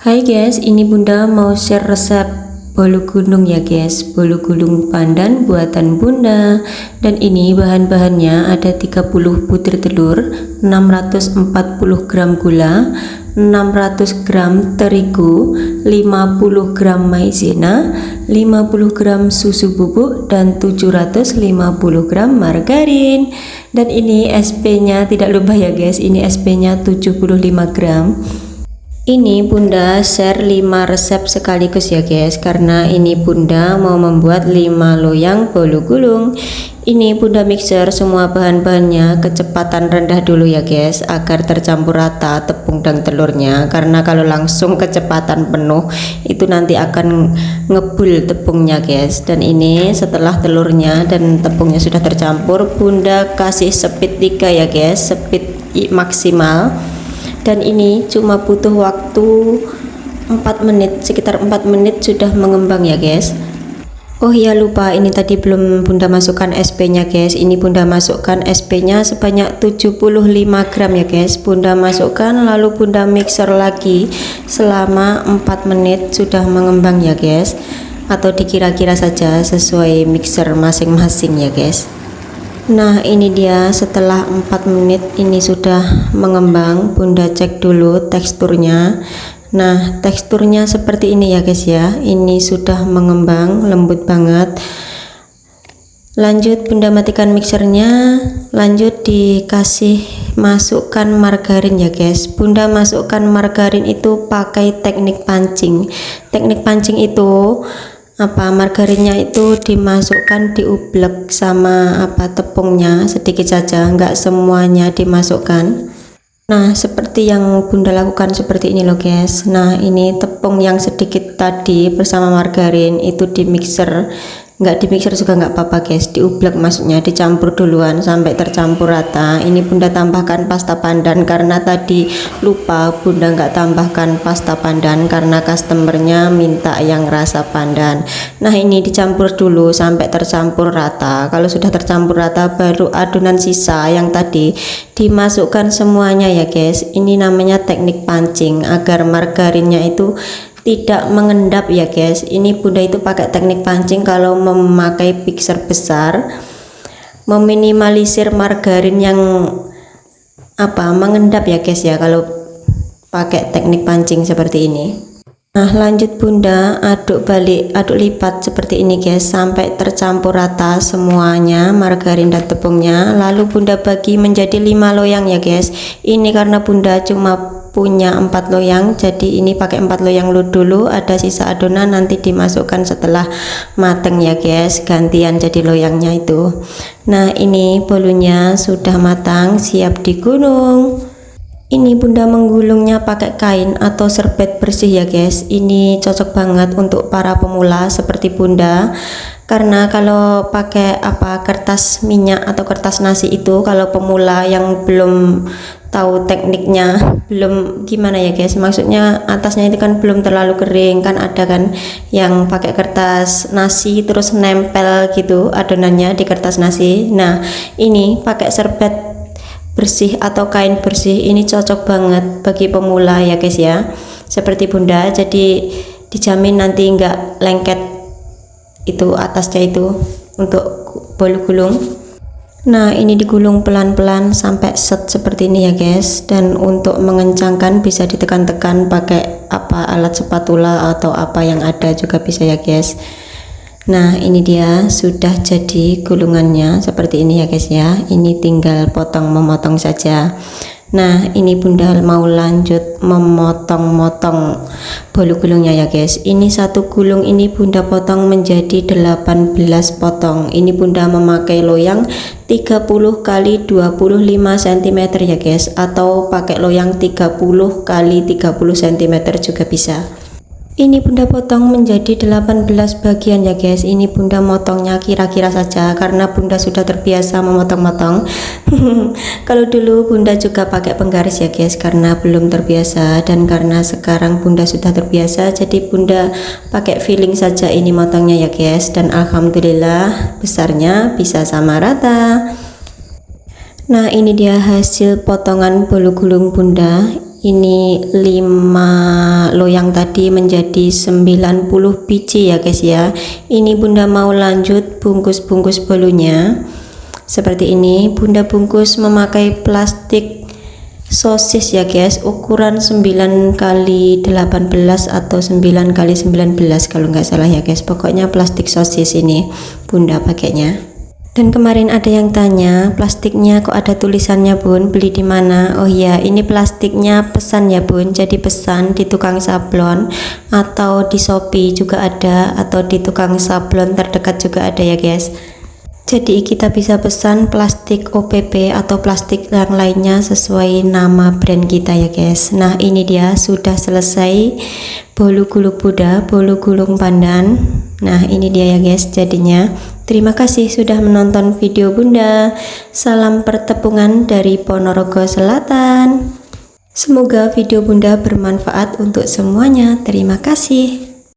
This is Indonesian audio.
Hai guys, ini Bunda mau share resep bolu gulung ya guys. Bolu gulung pandan buatan Bunda. Dan ini bahan-bahannya ada 30 butir telur, 640 gram gula, 600 gram terigu, 50 gram maizena, 50 gram susu bubuk, dan 750 gram margarin. Dan ini SP-nya tidak lupa ya guys, ini SP-nya 75 gram. Ini Bunda share 5 resep sekaligus ya guys, karena ini Bunda mau membuat 5 loyang bolu gulung. Ini Bunda mixer semua bahan-bahannya kecepatan rendah dulu ya guys, agar tercampur rata tepung dan telurnya, karena kalau langsung kecepatan penuh itu nanti akan ngebul tepungnya guys. Dan ini setelah telurnya dan tepungnya sudah tercampur, Bunda kasih speed 3 ya guys, speed maksimal. Dan ini cuma butuh waktu 4 menit, sekitar 4 menit sudah mengembang ya guys. Oh iya lupa, ini tadi belum Bunda masukkan SP nya guys. Ini Bunda masukkan SP nya sebanyak 75 gram ya guys. Bunda masukkan lalu Bunda mixer lagi selama 4 menit sudah mengembang ya guys, atau dikira-kira saja sesuai mixer masing-masing ya guys. Nah ini dia setelah 4 menit ini sudah mengembang. Bunda cek dulu teksturnya. Nah teksturnya seperti ini ya guys ya, ini sudah mengembang lembut banget. Lanjut Bunda matikan mixernya, lanjut dikasih masukkan margarin ya guys. Bunda masukkan margarin itu pakai teknik pancing. Teknik pancing itu margarinnya itu dimasukkan, diublek sama tepungnya sedikit saja, enggak semuanya dimasukkan. Nah seperti yang Bunda lakukan seperti ini loh guys. Nah ini tepung yang sedikit tadi bersama margarin itu di mixer, enggak di mixer juga enggak apa-apa guys, diublek maksudnya, dicampur duluan sampai tercampur rata. Ini Bunda tambahkan pasta pandan karena tadi lupa Bunda enggak tambahkan pasta pandan karena customernya minta yang rasa pandan. Nah ini dicampur dulu sampai tercampur rata. Kalau sudah tercampur rata baru adonan sisa yang tadi dimasukkan semuanya ya guys. Ini namanya teknik pancing agar margarinnya itu tidak mengendap ya guys. Ini Bunda itu pakai teknik pancing kalau memakai mixer besar, meminimalisir margarin yang mengendap ya guys ya kalau pakai teknik pancing seperti ini. Nah lanjut Bunda aduk balik, aduk lipat seperti ini guys sampai tercampur rata semuanya margarin dan tepungnya. Lalu Bunda bagi menjadi 5 loyang ya guys. Ini karena Bunda cuma punya 4 loyang, jadi ini pakai 4 loyang dulu, ada sisa adonan nanti dimasukkan setelah mateng ya guys, gantian jadi loyangnya itu. Nah ini bolunya sudah matang siap digulung. Ini Bunda menggulungnya pakai kain atau serbet bersih ya guys. Ini cocok banget untuk para pemula seperti Bunda, karena kalau pakai kertas minyak atau kertas nasi itu kalau pemula yang belum tahu tekniknya, belum gimana ya guys, maksudnya atasnya itu kan belum terlalu kering, kan ada kan yang pakai kertas nasi terus nempel gitu adonannya di kertas nasi. Nah ini pakai serbet bersih atau kain bersih, ini cocok banget bagi pemula ya guys ya, seperti Bunda. Jadi dijamin nanti enggak lengket itu atasnya itu untuk bolu gulung. Nah ini digulung pelan-pelan sampai set seperti ini ya guys. Dan untuk mengencangkan bisa ditekan-tekan pakai alat spatula atau apa yang ada juga bisa ya guys. Nah ini dia sudah jadi gulungannya seperti ini ya guys ya. Ini tinggal memotong saja. Nah ini Bunda mau lanjut memotong-motong bolu gulungnya ya guys. Ini satu gulung ini Bunda potong menjadi 18 potong. Ini Bunda memakai loyang 30 kali 25 cm ya guys, atau pakai loyang 30 kali 30 cm juga bisa. Ini Bunda potong menjadi 18 bagian ya guys. Ini Bunda motongnya kira-kira saja karena Bunda sudah terbiasa memotong-motong. Kalau dulu Bunda juga pakai penggaris ya guys, karena belum terbiasa, dan karena sekarang Bunda sudah terbiasa jadi Bunda pakai feeling saja ini motongnya ya guys. Dan alhamdulillah besarnya bisa sama rata. Nah ini dia hasil potongan bolu gulung Bunda. ini 5 loyang tadi menjadi 90 biji ya guys ya. Ini bunda mau lanjut bungkus-bungkus bolunya seperti ini. Bunda bungkus memakai plastik sosis ya guys, ukuran 9x18 atau 9x19 kalau nggak salah ya guys. Pokoknya plastik sosis ini bunda pakainya. Dan kemarin ada yang tanya, plastiknya kok ada tulisannya bun, beli di mana? Oh iya, ini plastiknya pesan ya bun, jadi pesan di tukang sablon atau di Shopee juga ada, atau di tukang sablon terdekat juga ada ya guys. Jadi kita bisa pesan plastik OPP atau plastik yang lainnya sesuai nama brand kita ya guys. Nah ini dia sudah selesai bolu gulung Buddha, bolu gulung pandan. Nah ini dia ya guys jadinya. Terima kasih sudah menonton video bunda. Salam pertepungan dari Ponorogo Selatan. Semoga video bunda bermanfaat untuk semuanya. Terima kasih.